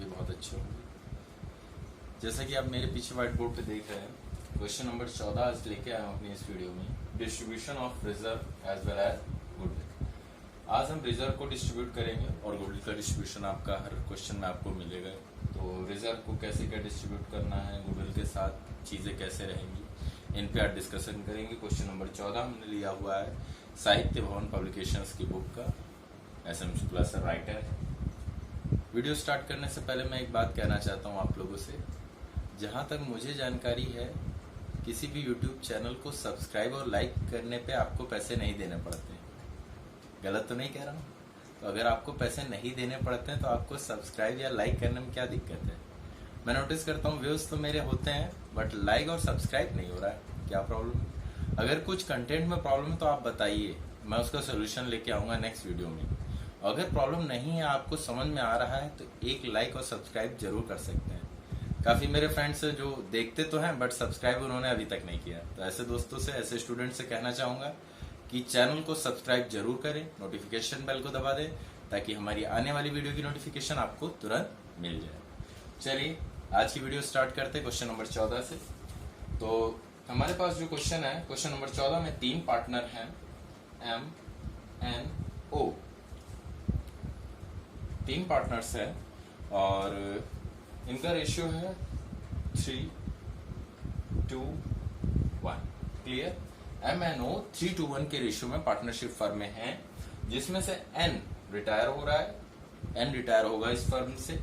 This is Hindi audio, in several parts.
भी बहुत अच्छे होंगे। जैसा कि आप मेरे पीछे व्हाइट बोर्ड पे देख रहे हैं, क्वेश्चन नंबर 14 आज लेके आया हूँ अपनी इस वीडियो में, distribution of reserve as well as goodwill. आज हम रिजर्व को डिस्ट्रीब्यूट करेंगे और गुडविल का डिस्ट्रीब्यूशन आपका हर क्वेश्चन में आपको मिलेगा। तो रिजर्व को कैसे क्या डिस्ट्रीब्यूट करना है, गुडविल के साथ चीज़ें कैसे रहेंगी, इन पे आज डिस्कशन करेंगे। क्वेश्चन नंबर 14 हमने लिया हुआ है साहित्य भवन पब्लिकेशंस की बुक का, SM शुक्ला सर राइटर है। वीडियो स्टार्ट करने से पहले मैं एक बात कहना चाहता हूँ आप लोगों से। जहाँ तक मुझे जानकारी है, किसी भी यूट्यूब चैनल को सब्सक्राइब और लाइक करने पे आपको पैसे नहीं देने पड़ते। गलत तो नहीं कह रहा हूँ? तो अगर आपको पैसे नहीं देने पड़ते हैं तो आपको सब्सक्राइब या लाइक करने में क्या दिक्कत है? मैं नोटिस करता हूँ व्यूज तो मेरे होते हैं, बट लाइक और सब्सक्राइब नहीं हो रहा है। क्या प्रॉब्लम है? अगर कुछ कंटेंट में प्रॉब्लम है तो आप बताइए, मैं उसका सोल्यूशन लेके आऊँगा नेक्स्ट वीडियो में। अगर प्रॉब्लम नहीं है, आपको समझ में आ रहा है, तो एक लाइक और सब्सक्राइब जरूर कर सकते हैं। काफ़ी मेरे फ्रेंड्स जो देखते तो हैं बट सब्सक्राइब उन्होंने अभी तक नहीं किया। तो ऐसे दोस्तों से, ऐसे स्टूडेंट से कहना चाहूँगा कि चैनल को सब्सक्राइब जरूर करें, नोटिफिकेशन बेल को दबा दें ताकि हमारी आने वाली वीडियो की नोटिफिकेशन आपको तुरंत मिल जाए। चलिए आज की वीडियो स्टार्ट करते हैं क्वेश्चन नंबर 14 से। तो हमारे पास जो क्वेश्चन है, क्वेश्चन नंबर 14 में 3 पार्टनर हैं, MNO। 3 पार्टनर्स हैं और इनका रेशियो है 3:1। क्लियर? MNO 3:1 के रेशियो में पार्टनरशिप फर्म में है, जिसमें से N रिटायर हो रहा है। N रिटायर होगा इस फर्म से।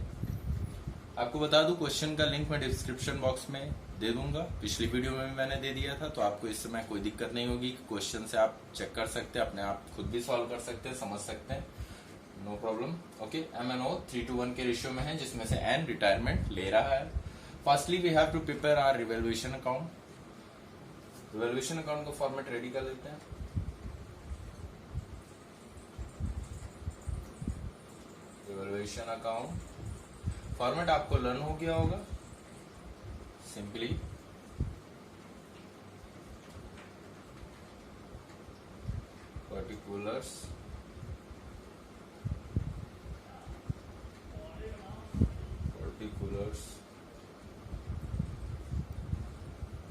आपको बता दूं, क्वेश्चन का लिंक मैं डिस्क्रिप्शन बॉक्स में दे दूंगा। पिछली वीडियो में भी मैंने दे दिया था, तो आपको इस समय कोई दिक्कत नहीं होगी। क्वेश्चन से आप चेक कर सकते हैं, अपने आप खुद भी सॉल्व कर सकते हैं, समझ सकते हैं, नो प्रॉब्लम। ओके, MNO 3:1 के रेशियो में है, जिसमें से N रिटायरमेंट ले रहा है। Firstly we have to prepare our revaluation account. Revaluation account को फॉर्मेट रेडी कर लेते हैं। रिवैल्यूएशन अकाउंट फॉर्मेट आपको लर्न हो गया होगा। सिंपली पर्टिकुलर्स,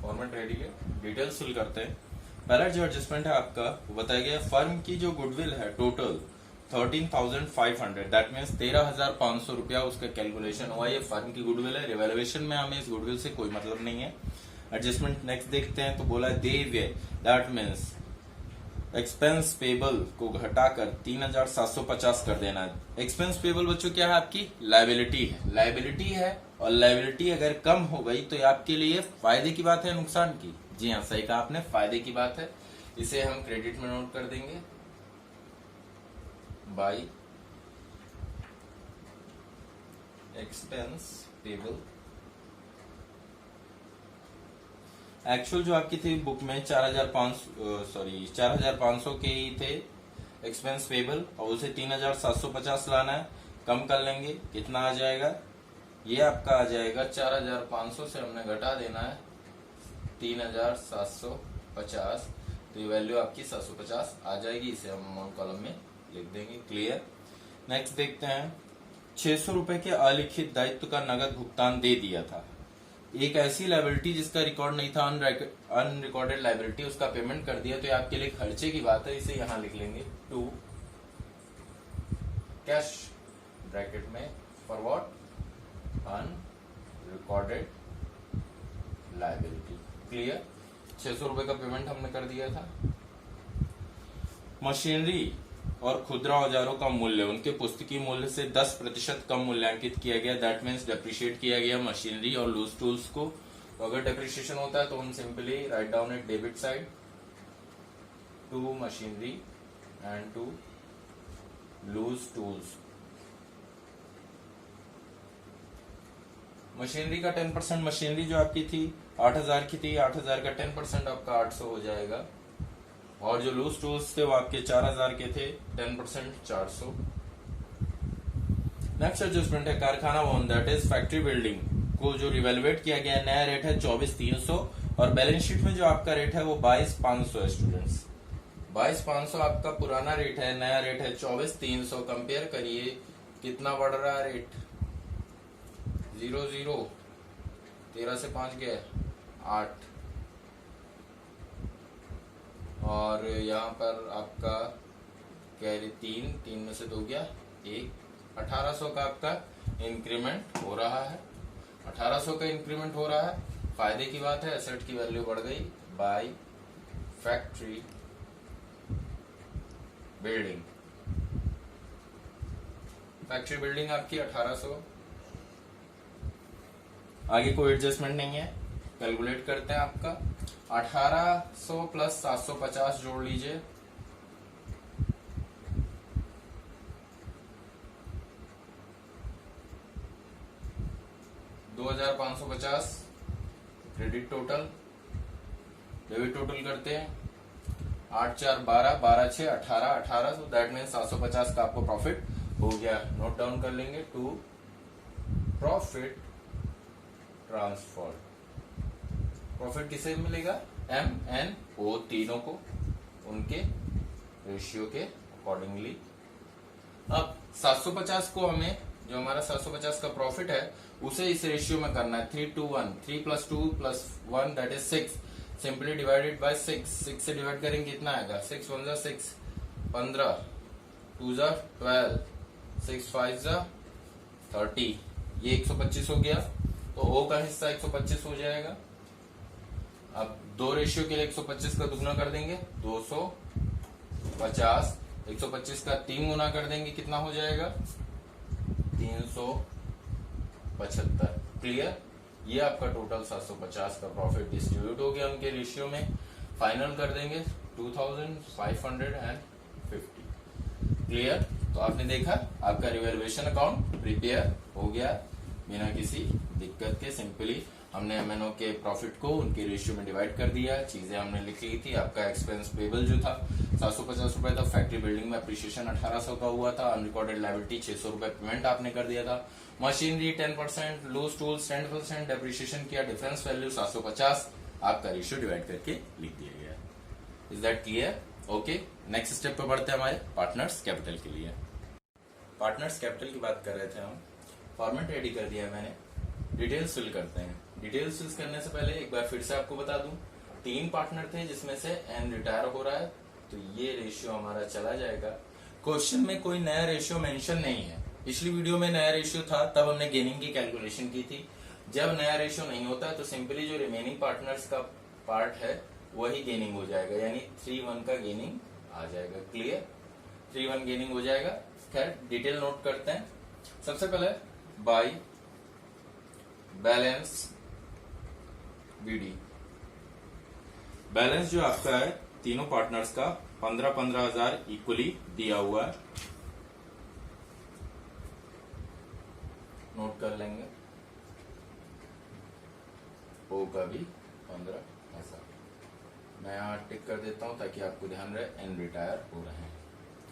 फॉर्मेट रेडी है। डिटेल्स फिल करते हैं। पहला जो एडजस्टमेंट है आपका, वो बताया गया फर्म की जो गुडविल है टोटल 13,500, दैट मीन्स 13,500 रुपया उसका कैलकुलेशन हुआ। ये फर्म की गुडविल है। रिवैल्यूएशन में हमें इस गुडविल से कोई मतलब नहीं है। एडजस्टमेंट नेक्स्ट देखते हैं, तो बोला देव्य, दैट मीन्स एक्सपेंस पेबल को घटाकर 3,750 कर देना है। एक्सपेंस पेबल बच्चों क्या है? आपकी लायबिलिटी है। लायबिलिटी है, और लायबिलिटी अगर कम हो गई तो ये आपके लिए फायदे की बात है, नुकसान की? जी हाँ, सही कहा आपने, फायदे की बात है। इसे हम क्रेडिट में नोट कर देंगे बाय एक्सपेंस पेबल। एक्चुअल जो आपकी थी बुक में 4,500 के ही थे एक्सपेंस पेबल, और उसे 3,750 लाना है। कम कर लेंगे, कितना आ जाएगा? ये आपका आ जाएगा 4,500 से हमने घटा देना है 3,750, तो ये वैल्यू आपकी 750 आ जाएगी। इसे हम अमाउंट कॉलम में लिख देंगे। क्लियर? नेक्स्ट देखते हैं, 600 रुपए के अलिखित दायित्व का नगद भुगतान दे दिया था। एक ऐसी लायबिलिटी जिसका रिकॉर्ड नहीं था, अनरिकॉर्डेड लायबिलिटी, उसका पेमेंट कर दिया, तो ये आपके लिए खर्चे की बात है। इसे यहां लिख लेंगे टू कैश ब्रैकेट में for what? Unrecorded liability. Clear? 600 रुपए का पेमेंट हमने कर दिया था। मशीनरी और खुदरा औजारों का मूल्य उनके पुस्तकीय मूल्य से 10% कम मूल्यांकित किया गया, दैट मीन्स डेप्रिशिएट किया गया मशीनरी और लूज टूल्स को। तो अगर डेप्रिशिएशन होता है तो हम simply write down at debit side to machinery and to loose tools. Machinery का 10%, मशीनरी जो आपकी थी 8,000 की थी, 8,000 का 10% आपका 800 हो जाएगा, और जो लूज टूल्स थे वो आपके 4,000 के थे, 10% 400। नेक्स्ट एडजस्टमेंट है कारखाना भवन, दैट इज फैक्ट्री बिल्डिंग को जो रिवेल्युएट किया गया, नया रेट है 24,300, और बैलेंस शीट में जो आपका रेट है वो 22,500 है स्टूडेंट्स। 22,500 आपका पुराना रेट है, नया रेट है 24,300। कंपेयर करिए कितना बढ़ रहा है रेट, 0 0, 13 से 5 गया 8, और यहाँ पर आपका कैरी 3 में से 2 गया 1, 1800 का आपका इंक्रीमेंट हो रहा है। 1800 का इंक्रीमेंट हो रहा है, फायदे की बात है, एसेट की वैल्यू बढ़ गई by factory building. Factory building आपकी 1800, आगे कोई एडजस्टमेंट नहीं है। कैलकुलेट करते हैं आपका 1800 प्लस 750 जोड़ लीजिए, 2550 क्रेडिट टोटल। डेबिट टोटल करते हैं 8 4 12, 12 6 18, 18, सो दैट मीन 750 का आपको प्रॉफिट हो गया। नोट डाउन कर लेंगे टू प्रॉफिट ट्रांसफर। प्रॉफिट किसे मिलेगा? एम एन ओ तीनों को, उनके रेशियो के अकॉर्डिंगली। अब 750 को हमें, जो हमारा 750 का प्रॉफिट है, उसे इस रेशियो में करना है 3 to 1, 3 + 2 + 1 that is 6, simply divided by 6। 6 से डिवाइड करेंगे कितना आएगा? 6 1 6, 15, 2 12, 6 5 30, ये 125 हो गया, तो ओ का हिस्सा 125 हो जाएगा। अब दो रेशियो के लिए 125 का दुगना कर देंगे 250, 125 का 3 गुना कर देंगे, कितना हो जाएगा? 375। क्लियर? ये आपका टोटल 750 का प्रॉफिट डिस्ट्रीब्यूट हो गया उनके रेशियो में। फाइनल कर देंगे 2550। क्लियर? तो आपने देखा आपका रिवैल्यूएशन अकाउंट प्रिपेयर हो गया बिना किसी दिक्कत के। सिंपली हमने एमएनओ के प्रॉफिट को उनके रेशियो में डिवाइड कर दिया, चीजें हमने लिख ली थी। आपका एक्सपेंस पेबल जो था 750 रुपए था, फैक्ट्री बिल्डिंग में अप्रिशिएशन 1800 का हुआ था, अनरिकॉर्डेड लायबिलिटी 600 रुपए पेमेंट आपने कर दिया था, मशीनरी 10%, लूज टूल्स 10% डेप्रिशिएशन किया, डिफरेंस वैल्यू 750, आपका रेशियो डिवाइड करके लिख दिया गया। Is that clear? Okay, next step पे बढ़ते हैं हमारे पार्टनर्स कैपिटल के लिए। पार्टनर्स कैपिटल की बात कर रहे थे हम, फॉर्मेट रेडी कर दिया है मैंने, डिटेल्स फिल करते हैं। डिटेल्स फिल करने से पहले एक बार फिर से आपको बता दूं, 3 पार्टनर थे जिसमें से एन रिटायर हो रहा है, तो ये रेशियो हमारा चला जाएगा। क्वेश्चन में कोई नया रेशियो मेंशन नहीं है। पिछली वीडियो में नया रेशियो था, तब हमने गेनिंग की कैलकुलेशन की थी। जब नया रेशियो नहीं होता तो सिंपली जो रिमेनिंग पार्टनर्स का पार्ट है वही गेनिंग हो जाएगा, यानी 3-1 का गेनिंग आ जाएगा। क्लियर? 3-1 गेनिंग हो जाएगा। खैर डिटेल नोट करते हैं। सबसे पहले बाय बैलेंस बीडी, बैलेंस जो आपका है तीनों पार्टनर्स का 15,000 इक्वली दिया हुआ है, नोट कर लेंगे। ओ का भी 15, ऐसा मैं यहां टिक कर देता हूं ताकि आपको ध्यान रहे एन रिटायर हो रहे हैं।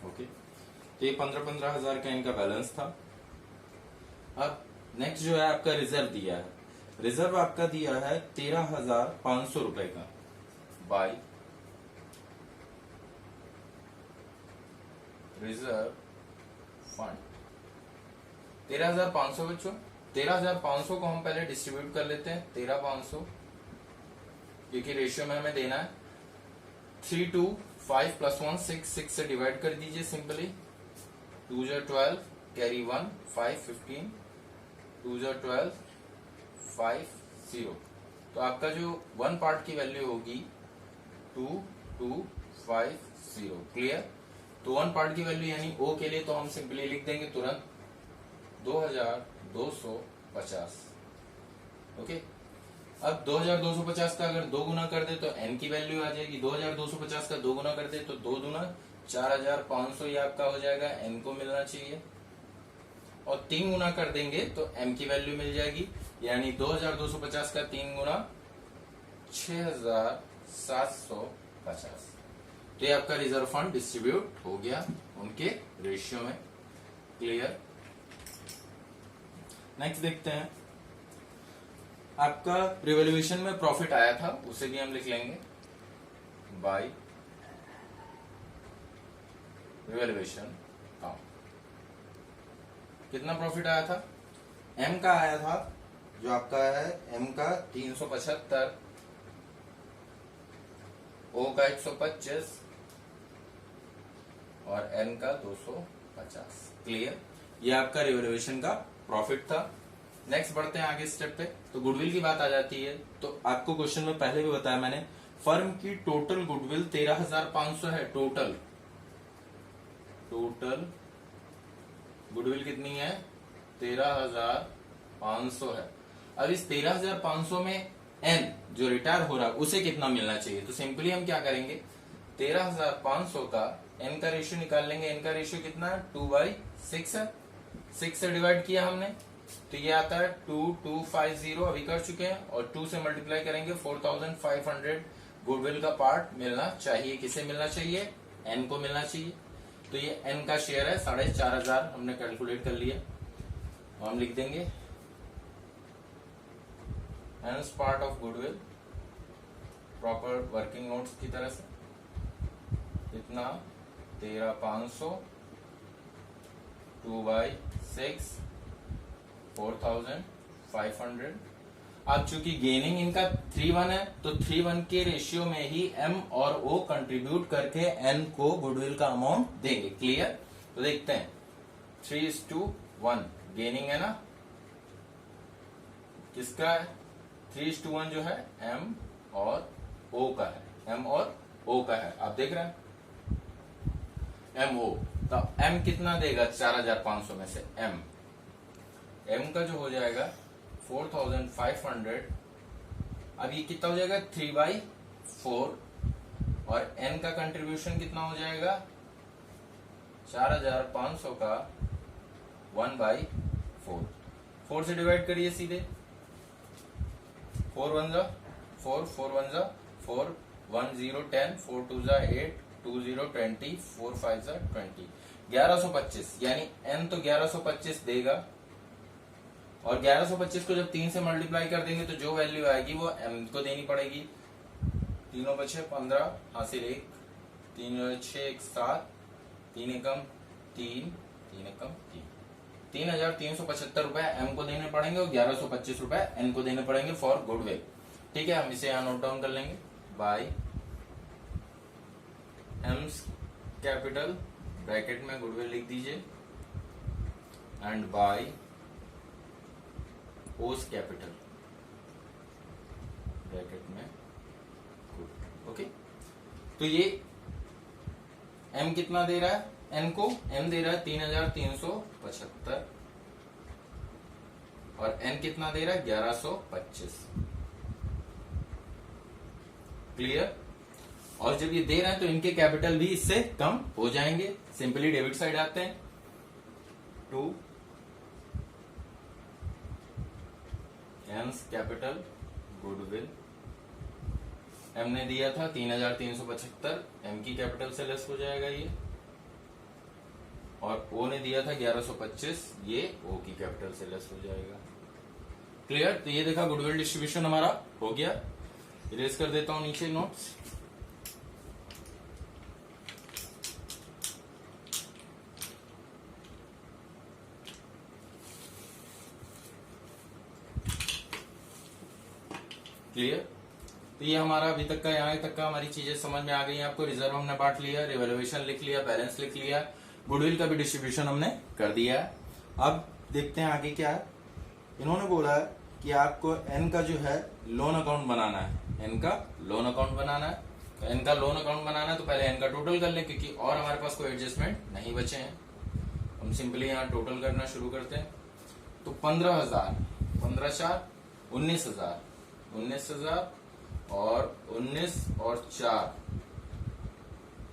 ओके, तो ये 15,000 का इनका बैलेंस था। अब नेक्स्ट जो है आपका रिजर्व दिया है, रिजर्व आपका दिया है 13,500 रुपए का बाय रिजर्व फंड। 13,500 बच्चों, 13,500 को हम पहले डिस्ट्रीब्यूट कर लेते हैं। 13,500 क्योंकि रेशियो में हमें देना है 3 2 5 + 1 6, 6 से डिवाइड कर दीजिए सिंपली। 2 12, कैरी 1, 5 15, 2 12, 5 0। तो आपका जो 1 पार्ट की वैल्यू होगी 2250। क्लियर? तो 1 पार्ट की वैल्यू यानी ओ के लिए तो हम सिंपली लिख देंगे तुरंत 2250। ओके, अब 2250 का अगर 2 गुना कर दे तो एन की वैल्यू आ जाएगी। 2250 का 2 गुना कर दे तो 2 दूना 4,500 ये आपका हो जाएगा, एन को मिलना चाहिए। और 3 गुना कर देंगे तो एम की वैल्यू मिल जाएगी, यानी 2250 का 3 गुना 6,750। तो ये आपका रिजर्व फंड डिस्ट्रीब्यूट हो गया उनके रेशियो में। क्लियर? नेक्स्ट देखते हैं, आपका रिवैल्यूएशन में प्रॉफिट आया था, उसे भी हम लिख लेंगे बाय रिवैल्यूएशन अकाउंट। कितना प्रॉफिट आया था? एम का आया था जो आपका है एम का 375, ओ का 125 और एन का 250। क्लियर? ये आपका रिवैल्यूएशन का प्रॉफिट था। नेक्स्ट बढ़ते हैं आगे स्टेप पे। तो गुडविल की बात आ जाती है। तो आपको क्वेश्चन में पहले भी बताया मैंने, फर्म की टोटल गुडविल 13,500 है। टोटल गुडविल कितनी है? 13,500 है। अब इस 13,500 में एन जो रिटायर हो रहा है उसे कितना मिलना चाहिए? तो सिंपली हम क्या करेंगे, 13,500 का एन का रेशियो निकाल लेंगे। एन का रेशियो कितना है? 2/6 है। 6 से डिवाइड किया हमने तो ये आता है 2250, अभी कर चुके हैं, और 2 से मल्टीप्लाई करेंगे 4,500 गुडविल का पार्ट मिलना चाहिए। किसे मिलना चाहिए? एन को मिलना चाहिए। तो ये एन का शेयर है 4,500, हमने कैलकुलेट कर लिया। हम लिख देंगे anus part of goodwill proper working notes की तरह से इतना 13,500 2/6 4,500। अब चूंकि गेनिंग इनका 3:1 है तो 3:1 के रेशियो में ही एम और ओ कंट्रीब्यूट करके एन को गुडविल का अमाउंट देंगे। क्लियर? तो देखते हैं 3:1 गेनिंग है ना, किसका है? 3:1 जो है एम और ओ का है। एम और ओ का है, आप देख रहे हैं एम ओ। तो एम कितना देगा 4,500 में से? एम का जो हो जाएगा 4,500। अब ये कितना हो जाएगा? 3/4। और एन का कंट्रीब्यूशन कितना हो जाएगा? 4,500 का 1/4। 4 से डिवाइड करिए सीधे। 4 1 4, 4 1 4, 1 0 10, 4 2 8, 2 0 20, 4 5 20, 1125। यानी एन तो 1125 देगा, और 1125 को जब 3 से मल्टीप्लाई कर देंगे तो जो वैल्यू आएगी वो एम को देनी पड़ेगी। तीनों बचे 15, हासिल 1, 3 6 1 7, 3 एकम 3, 3 एकम 3, 3,375 रुपए एम को देने पड़ेंगे और 1,125 रुपए एन को देने पड़ेंगे फॉर गुडविल। ठीक है, हम इसे यहां नोट डाउन कर लेंगे। बाय एम्स कैपिटल ब्रैकेट में गुडविल लिख दीजिए, एंड बाय ओस कैपिटल ब्रैकेट में गुड। ओके, तो ये एम कितना दे रहा है? एन को एम दे रहा है 3,375 और एन कितना दे रहा है? 1,125। क्लियर? और जब ये दे रहे हैं तो इनके कैपिटल भी इससे कम हो जाएंगे। सिंपली डेबिट साइड आते हैं। 2 एम्स कैपिटल गुडविल, एम ने दिया था 3,375, एम की कैपिटल से लेस हो जाएगा ये, और ओ ने दिया था 1,125, ये ओ की कैपिटल से लेस हो जाएगा। क्लियर? तो ये देखा गुडविल डिस्ट्रीब्यूशन हमारा हो गया। इरेज कर देता हूं नीचे नोट्स। क्लियर? तो ये हमारा अभी तक का, यहाँ तक का हमारी चीजें समझ में आ गई। आपको रिजर्व हमने बांट लिया, रिवैल्यूएशन लिख लिया, बैलेंस लिख लिया, गुडविल का भी डिस्ट्रीब्यूशन हमने कर दिया है। अब देखते हैं आगे क्या है। इन्होंने बोला है कि आपको एन का जो है लोन अकाउंट बनाना है। एन का लोन अकाउंट बनाना है। तो एन का लोन अकाउंट बनाना है तो पहले एन का टोटल कर लें, क्योंकि और हमारे पास कोई एडजस्टमेंट नहीं बचे हैं। हम सिंपली यहाँ टोटल करना शुरू करते हैं। तो 15,000, 15 4 19,000, 19,000 और 19 और 4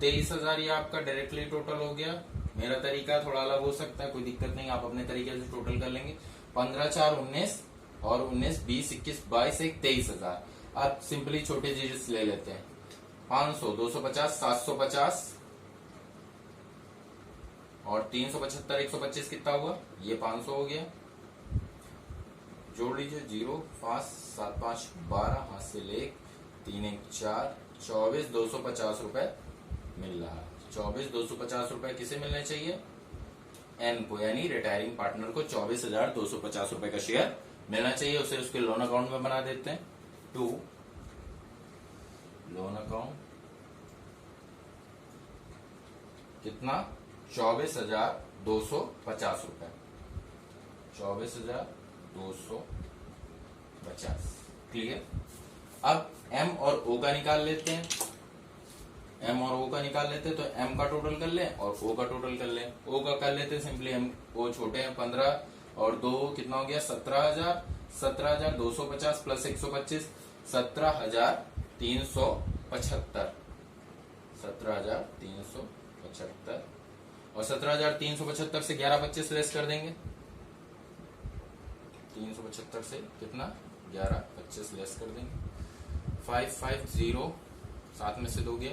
23,000। ये आपका डायरेक्टली टोटल हो गया। मेरा तरीका थोड़ा अलग हो सकता है, कोई दिक्कत नहीं, आप अपने तरीके से टोटल कर लेंगे। 15 4 19 और 19 20 21 22 1 23,000। आप सिंपली छोटे डिजिट्स ले लेते हैं। 500, 250, 750 और 375, 125 कितना हुआ? ये 500 हो गया। जोड़ लीजिए 0 5 7 5 12, हाथ से 1 3 1 4, 24,250 रुपए मिल रहा है। 24,250 रुपए किसे मिलने चाहिए? एन को, यानी रिटायरिंग पार्टनर को 24,250 रुपए का शेयर मिलना चाहिए उसे उसके लोन अकाउंट में बना देते हैं। टू लोन अकाउंट कितना 24,250 रुपए, 24,250। क्लियर। अब एम और ओ का निकाल लेते हैं, एम और ओ का निकाल लेते हैं। तो एम का टोटल कर लें और ओ का टोटल कर लें। ओ का कर लेते हैं सिंपली, एम ओ छोटे हैं 15 और 2 कितना हो गया 17,000, 17,250 प्लस 125 17,375, 17,375 और 17,375 से 11,25 लेस कर देंगे। 375 से कितना 11,25 लेस कर देंगे। 550 सात में से 2 गया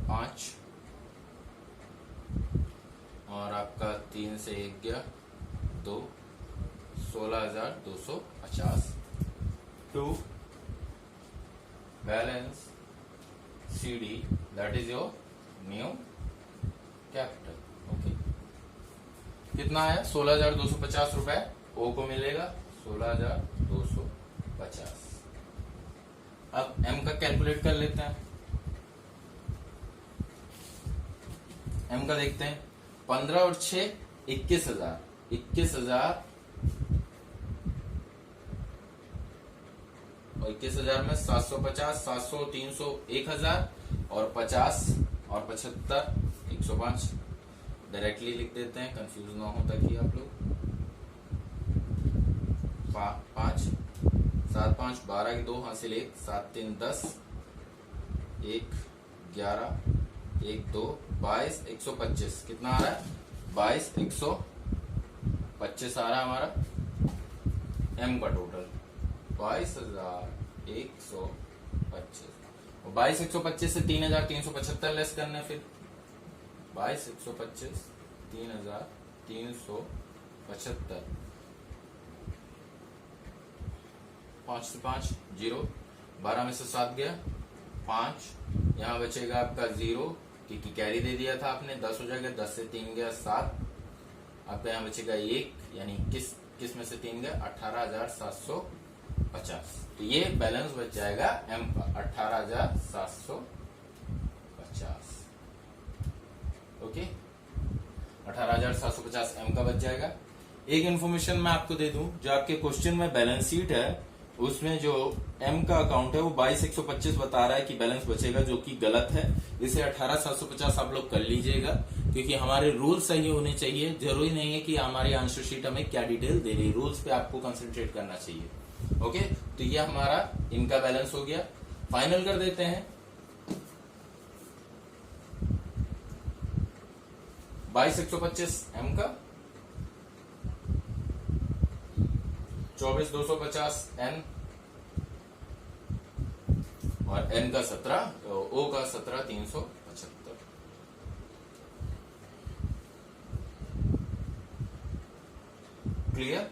5 और आपका 3 से 1 गया 2, 16,250। To balance CD that is your new capital. Okay, कितना है 16,250 रुपए ओ को मिलेगा 16,250। अब एम का कैलकुलेट कर लेते हैं। एम का देखते हैं 15 और 6 21,000, 21,000 और 21,000 में 750, 700, 300, 1,000 और 50 और 75 105। डायरेक्टली लिख देते हैं, कंफ्यूज ना हो ताकि आप लोग। 5 7 5 12 2 हासिल 1 7 3 10 1 11 1 2 22 125। कितना आ रहा है 22 125 आ रहा है हमारा एम का टोटल 22,125। 22,125 से 3,375 लेस करना है। फिर 22,125 3,375, 5 से 5 0, 12 में से 7 गया 5, यहाँ बचेगा आपका 0 क्योंकि कैरी दे दिया था आपने, 10 हो जाएगा, 10 से 3 गया 7, आपका यहाँ बचेगा 1 यानी किस में से 3 गया 18,750। तो ये बैलेंस बच जाएगा एम का 18,750। ओके, 18,750 एम का बच जाएगा। एक इन्फॉर्मेशन मैं आपको दे दूं, जो आपके क्वेश्चन में बैलेंस शीट है उसमें जो एम का अकाउंट है वो 22,125 बता रहा है कि बैलेंस बचेगा, जो कि गलत है। इसे 18,750 आप लोग कर लीजिएगा क्योंकि हमारे रूल सही होने चाहिए। जरूरी नहीं है कि हमारी आंसर शीट हमें क्या डिटेल दे रही है, रूल्स पे आपको कंसंट्रेट करना चाहिए। ओके, तो ये हमारा इनका बैलेंस हो गया। फाइनल कर देते हैं 22,125 एम का, 24,250 एन और एन का 17, ओ का 17,375। क्लियर।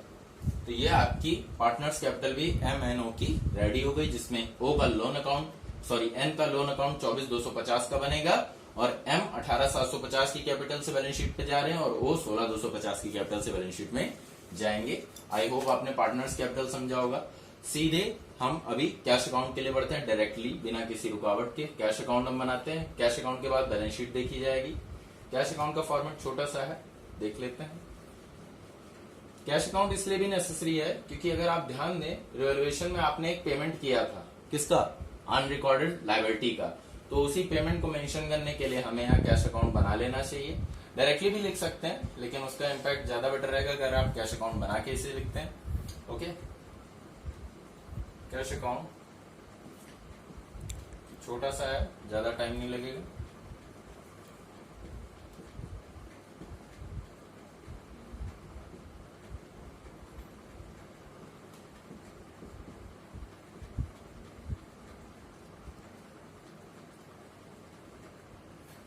तो ये आपकी पार्टनर्स कैपिटल भी MNO की रेडी हो गई, जिसमें ओ का लोन अकाउंट एन का लोन अकाउंट 24,250 का बनेगा और एम 18,750 की कैपिटल से बैलेंस शीट पे जा रहे हैं और ओ 16,250 की कैपिटल से बैलेंस शीट में जाएंगे। आई होप आपने पार्टनर्स कैपिटल समझा होगा। सीधे हम अभी कैश अकाउंट के लिए बढ़ते हैं, डायरेक्टली बिना किसी रुकावट के कैश अकाउंट हम बनाते हैं। कैश अकाउंट के बाद बैलेंस शीट देखी जाएगी। कैश अकाउंट का फॉर्मेट छोटा सा है, देख लेते हैं। कैश अकाउंट इसलिए भी नेसेसरी है क्योंकि अगर आप ध्यान दें, रिवैल्यूएशन में आपने एक पेमेंट किया था, किसका, अनरिकॉर्डेड लायबिलिटी का, तो उसी पेमेंट को मेंशन करने के लिए हमें यहाँ कैश अकाउंट बना लेना चाहिए। डायरेक्टली भी लिख सकते हैं लेकिन उसका इम्पैक्ट ज्यादा बेटर रहेगा अगर आप कैश अकाउंट बना के इसे लिखते हैं। ओके, कैश अकाउंट छोटा सा है, ज्यादा टाइम नहीं लगेगा।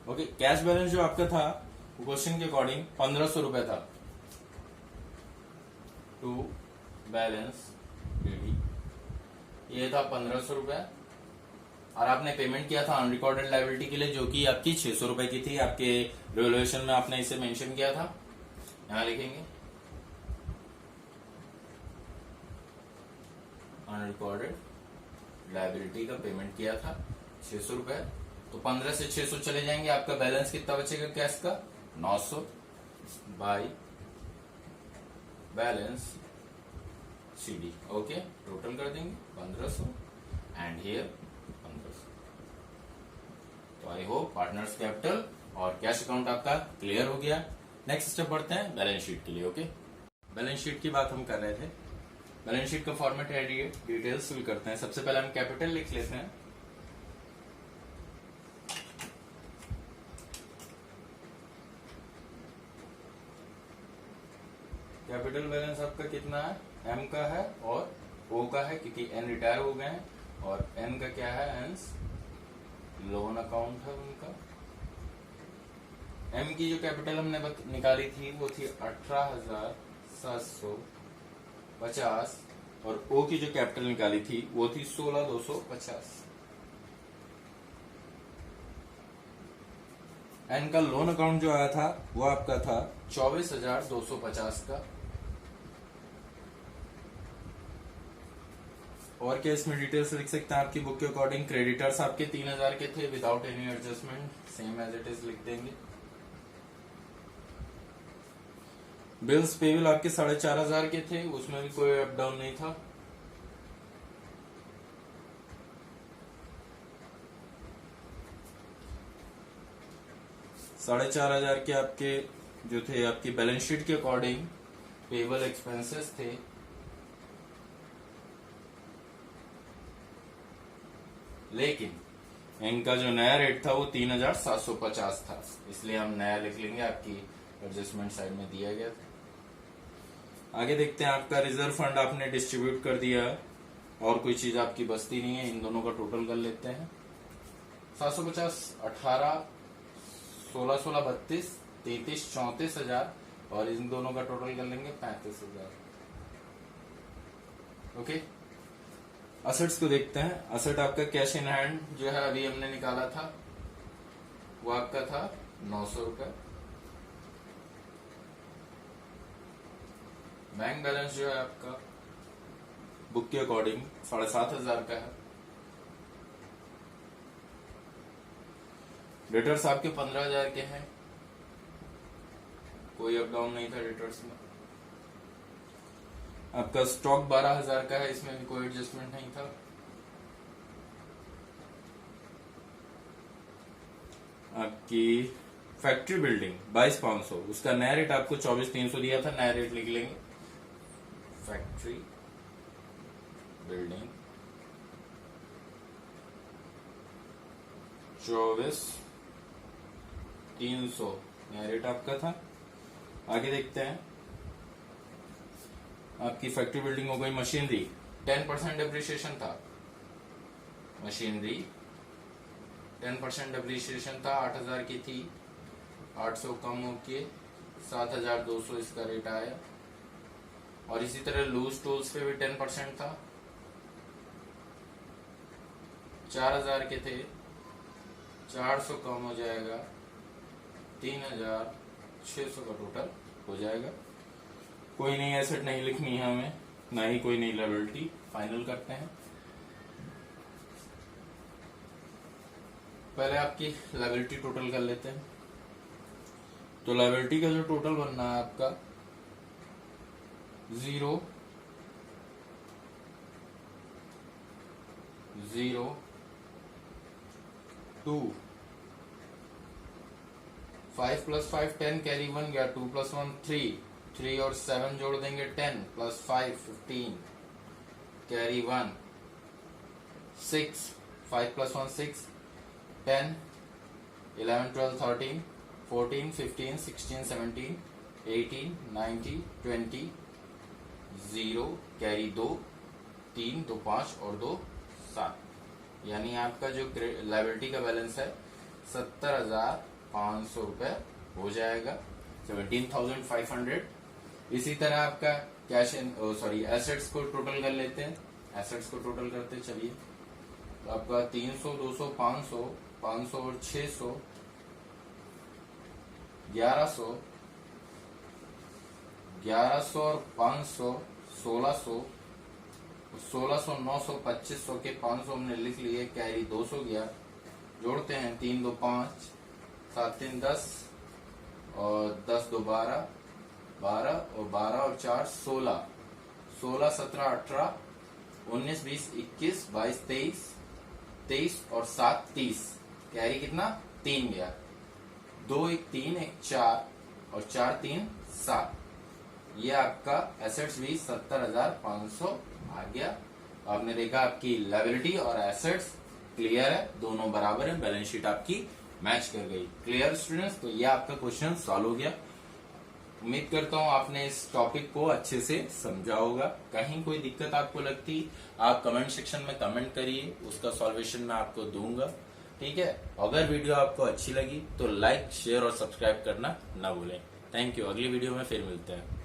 ओके, कैश बैलेंस जो आपका था क्वेश्चन के अकॉर्डिंग 1,500 रुपए था। टू बैलेंस रेडी, ये था 1,500 रुपए और आपने पेमेंट किया था अनरिकॉर्डेड लायबिलिटी के लिए जो कि आपकी 600 रुपए की थी। आपके रिवैल्यूएशन में आपने इसे मेंशन किया था, यहां लिखेंगे अनरिकॉर्डेड लायबिलिटी का पेमेंट किया था 600 रुपए, तो 15 से 600 चले जाएंगे, आपका बैलेंस कितना बचेगा कैश का 900 by balance CD। Okay, total कर देंगे 1500 एंड हियर 1500। तो आई होप पार्टनर्स कैपिटल और कैश अकाउंट आपका क्लियर हो गया। नेक्स्ट स्टेप बढ़ते हैं बैलेंस शीट के लिए। ओके, बैलेंस शीट की बात हम कर रहे थे। बैलेंस शीट का फॉर्मेट है, डिटेल्स फिल करते हैं। सबसे पहले हम कैपिटल लिख लेते हैं। कैपिटल बैलेंस आपका कितना है, M का है और O का है, क्योंकि N रिटायर हो गए हैं, और N का क्या है, एंस लोन अकाउंट है उनका। M की जो कैपिटल हमने निकाली थी वो थी 18,750 और O की जो कैपिटल निकाली थी वो थी 16,250। N का लोन अकाउंट जो आया था वो आपका था 24,250 का। और क्या इसमें डिटेल्स लिख सकते हैं आपकी बुक के अकॉर्डिंग। क्रेडिटर्स आपके 3,000 के थे without any adjustment, same as it is लिख देंगे। बिल्स पेबल आपके 4,500 के थे, उसमें भी कोई अप डाउन नहीं था। $4,500 के आपके जो थे आपकी बैलेंस शीट के अकॉर्डिंग पेबल एक्सपेंसेस थे। लेकिन इनका जो नया रेट था वो 3,750 था, इसलिए हम नया लिख लेंगे, आपकी एडजस्टमेंट साइड में दिया गया था। आगे देखते हैं, आपका रिजर्व फंड आपने डिस्ट्रीब्यूट कर दिया और कोई चीज आपकी बचती नहीं है। इन दोनों का टोटल कर लेते हैं। 750 18 16 16 32 33 34,000 और इन दोनों का टोटल कर लेंगे 35,000। ओके, असेट्स को देखते हैं। असेट आपका कैश इन हैंड जो है अभी हमने निकाला था वो आपका था 900 रुपए। बैंक बैलेंस जो है आपका बुक के अकॉर्डिंग 7,500 का है। डेटर्स आपके 15,000 के हैं, कोई अप डाउन नहीं था डेटर्स में। आपका स्टॉक 12,000 का है, इसमें भी कोई एडजस्टमेंट नहीं था। आपकी फैक्ट्री बिल्डिंग 22,500, उसका नया रेट आपको 24,300 दिया था, नया रेट लिख लेंगे। फैक्ट्री बिल्डिंग 24,300 नया रेट आपका था। आगे देखते हैं, आपकी फैक्ट्री बिल्डिंग हो गई। मशीनरी 10% डेप्रिसिएशन था, मशीनरी 10% डेप्रिसिएशन था, 8,000 की थी, 800 कम होके 7,200 इसका रेट आया। और इसी तरह लूज टूल्स पे भी 10% था, 4,000 के थे, 400 कम हो जाएगा, 3,600 का टोटल हो जाएगा। कोई नई एसेट नहीं लिखनी है हमें, ना ही कोई नई लायबिलिटी। फाइनल करते हैं। पहले आपकी लायबिलिटी टोटल कर लेते हैं। तो लायबिलिटी का जो टोटल बनना है आपका 0 0 2 5 + 5 10 कैरी 1 गया, 2 + 1 3 3 और 7 जोड़ देंगे 10 + 5 15 कैरी 1 6 5 + 1 6 10 11 12 13 14 15 16 17 18 19 20 0 कैरी 2 3 2 5 और 2 7, यानी आपका जो लायबिलिटी का बैलेंस है 70,500 रुपए हो जाएगा, 17,500। इसी तरह आपका कैश एसेट्स को टोटल कर लेते हैं। एसेट्स को टोटल करते चलिए, तो आपका 300 200 500 500 और 600 1100 1100 और 500 1600 1600, 900, 2500 के 500 हमने लिख लिए, कैरी 200 गया। जोड़ते हैं, 3 2 5, 7 3 10 और 10 2 12, 12 और 12 और 4 16, 16 17 18 19 20 21 22 23, 23 और 7 30। कैरी कितना? 3 गया। 2 1 3 1 4 और 4 3 7। ये आपका एसेट्स भी 70,500 आ गया। आपने देखा आपकी लायबिलिटी और एसेट्स क्लियर है, दोनों बराबर है, बैलेंस शीट आपकी मैच कर गई। Clear students? तो ये आपका क्वेश्चन सॉल्व हो गया। उम्मीद करता हूँ आपने इस टॉपिक को अच्छे से समझा होगा। कहीं कोई दिक्कत आपको लगती, आप कमेंट सेक्शन में कमेंट करिए, उसका सॉल्वेशन मैं आपको दूंगा। ठीक है? अगर वीडियो आपको अच्छी लगी तो लाइक, शेयर और सब्सक्राइब करना ना भूलें। Thank you. अगली वीडियो में फिर मिलते हैं।